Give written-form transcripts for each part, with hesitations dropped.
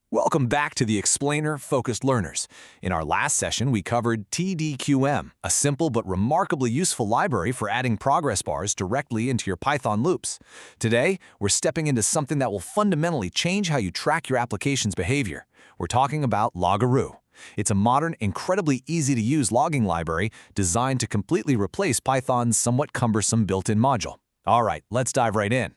Welcome back to the Explainer Focused Learners. In our last session, we covered TDQM, a simple but remarkably useful library for adding progress bars directly into your Python loops. Today, we're stepping into something that will fundamentally change how you track your application's behavior. We're talking about Loguru. It's a modern, incredibly easy-to-use logging library designed to completely replace Python's somewhat cumbersome built-in module. All right, let's dive right in.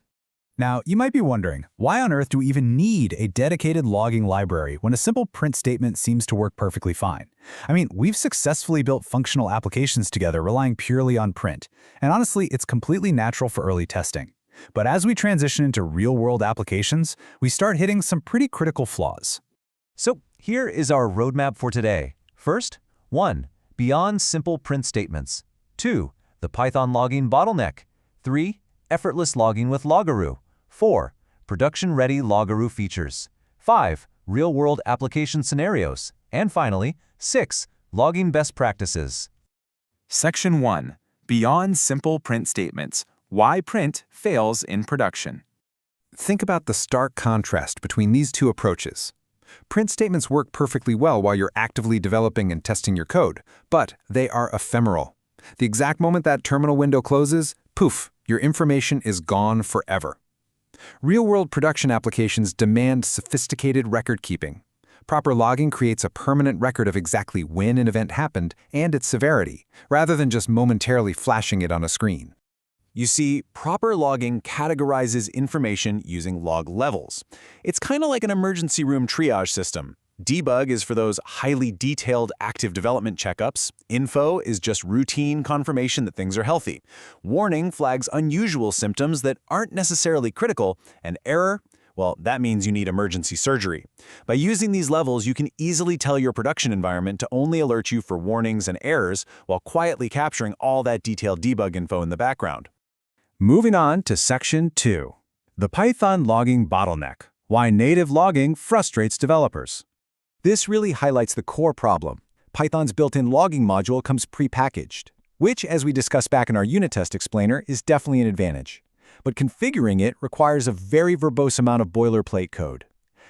Now, you might be wondering, why on earth do we even need a dedicated logging library when a simple print statement seems to work perfectly fine? I mean, we've successfully built functional applications together relying purely on print, and honestly, it's completely natural for early testing. But as we transition into real-world applications, we start hitting some pretty critical flaws. So here is our roadmap for today. First, 1. Beyond simple print statements. 2. The Python logging bottleneck. 3. Effortless logging with Loguru. 4. Production-ready Loguru features. 5. Real-world application scenarios. And finally, 6. Logging best practices. Section 1. Beyond simple print statements. Why print fails in production. Think about the stark contrast between these two approaches. Print statements work perfectly well while you're actively developing and testing your code, but they are ephemeral. The exact moment that terminal window closes, poof, your information is gone forever. Real-world production applications demand sophisticated record-keeping. Proper logging creates a permanent record of exactly when an event happened and its severity, rather than just momentarily flashing it on a screen. You see, proper logging categorizes information using log levels. It's kind of like an emergency room triage system. Debug is for those highly detailed active development checkups. Info is just routine confirmation that things are healthy. Warning flags unusual symptoms that aren't necessarily critical. And error, well, that means you need emergency surgery. By using these levels, you can easily tell your production environment to only alert you for warnings and errors while quietly capturing all that detailed debug info in the background. Moving on to Section 2. The Python logging bottleneck. Why native logging frustrates developers. This really highlights the core problem. Python's built-in logging module comes pre-packaged, which, as we discussed back in our unit test explainer, is definitely an advantage. But configuring it requires a very verbose amount of boilerplate code.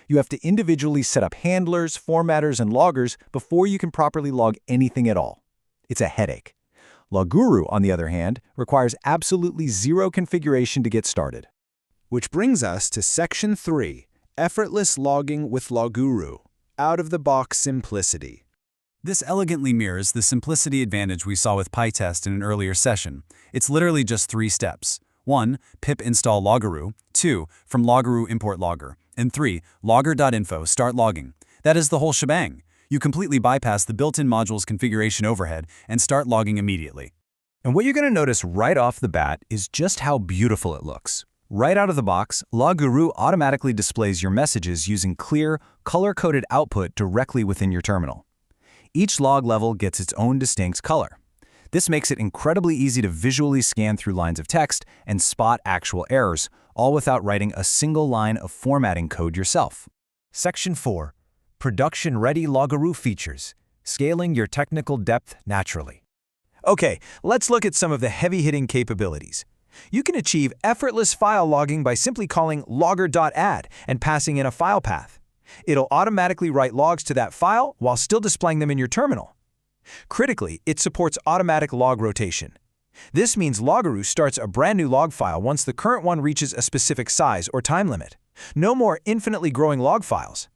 You have to individually set up handlers, formatters, and loggers before you can properly log anything at all. It's a headache. Loguru, on the other hand, requires absolutely zero configuration to get started. Which brings us to Section 3, Effortless Logging with Loguru. Out-of-the-box simplicity. This elegantly mirrors the simplicity advantage we saw with PyTest in an earlier session. It's literally just 3 steps. 1. Pip install Loguru. 2. From Loguru import logger. And 3. Logger.info start logging. That is the whole shebang. You completely bypass the built-in module's configuration overhead and start logging immediately. And what you're going to notice right off the bat is just how beautiful it looks. Right out of the box, Loguru automatically displays your messages using clear, color-coded output directly within your terminal. Each log level gets its own distinct color. This makes it incredibly easy to visually scan through lines of text and spot actual errors, all without writing a single line of formatting code yourself. Section 4. Production-ready Loguru features. Scaling your technical depth naturally. Okay, let's look at some of the heavy-hitting capabilities. You can achieve effortless file logging by simply calling logger.add and passing in a file path. It'll automatically write logs to that file while still displaying them in your terminal. Critically, it supports automatic log rotation. This means Loguru starts a brand new log file once the current one reaches a specific size or time limit. No more infinitely growing log files.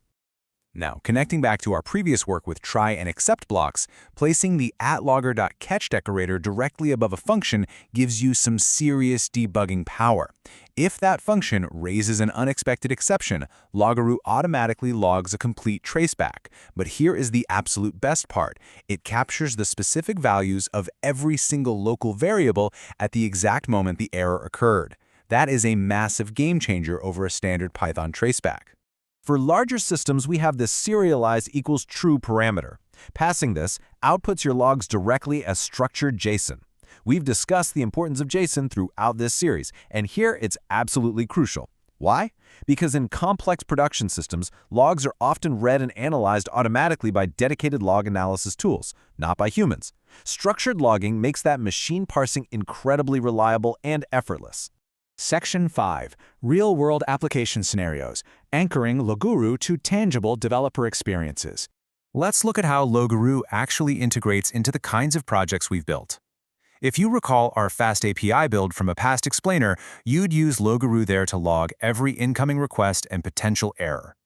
Now, connecting back to our previous work with try and except blocks, placing the @logger.catch decorator directly above a function gives you some serious debugging power. If that function raises an unexpected exception, Loguru automatically logs a complete traceback. But here is the absolute best part. It captures the specific values of every single local variable at the exact moment the error occurred. That is a massive game changer over a standard Python traceback. For larger systems, we have this serialize equals true parameter. Passing this outputs your logs directly as structured JSON. We've discussed the importance of JSON throughout this series, and here it's absolutely crucial. Why? Because in complex production systems, logs are often read and analyzed automatically by dedicated log analysis tools, not by humans. Structured logging makes that machine parsing incredibly reliable and effortless. Section 5. Real-world application scenarios, anchoring Loguru to tangible developer experiences. Let's look at how Loguru actually integrates into the kinds of projects we've built. If you recall our fast API build from a past explainer, you'd use Loguru there to log every incoming request and potential error.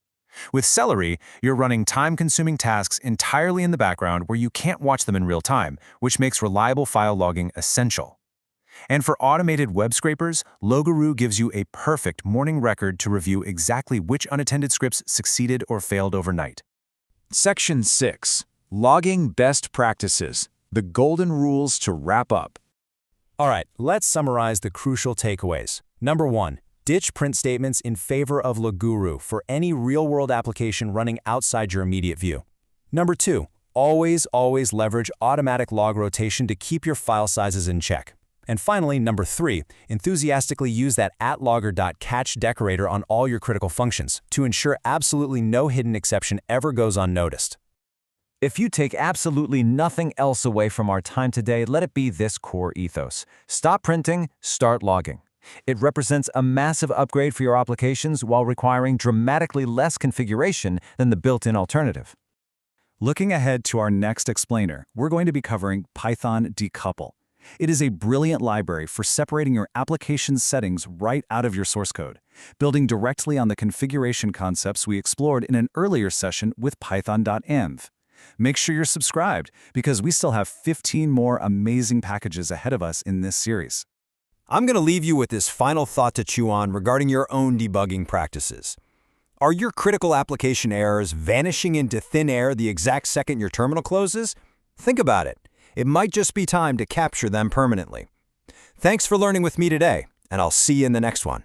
With Celery, you're running time-consuming tasks entirely in the background where you can't watch them in real time, which makes reliable file logging essential. And for automated web scrapers, Loguru gives you a perfect morning record to review exactly which unattended scripts succeeded or failed overnight. Section 6. Logging best practices, the golden rules to wrap up. All right, let's summarize the crucial takeaways. Number 1. Ditch print statements in favor of Loguru for any real-world application running outside your immediate view. Number 2. Always leverage automatic log rotation to keep your file sizes in check. And finally, number 3, enthusiastically use that @logger.catch decorator on all your critical functions to ensure absolutely no hidden exception ever goes unnoticed. If you take absolutely nothing else away from our time today, let it be this core ethos. Stop printing, start logging. It represents a massive upgrade for your applications while requiring dramatically less configuration than the built-in alternative. Looking ahead to our next explainer, we're going to be covering Python Decouple. It is a brilliant library for separating your application's settings right out of your source code, building directly on the configuration concepts we explored in an earlier session with python.env. Make sure you're subscribed because we still have 15 more amazing packages ahead of us in this series. I'm going to leave you with this final thought to chew on regarding your own debugging practices. Are your critical application errors vanishing into thin air the exact second your terminal closes? Think about it. It might just be time to capture them permanently. Thanks for learning with me today, and I'll see you in the next one.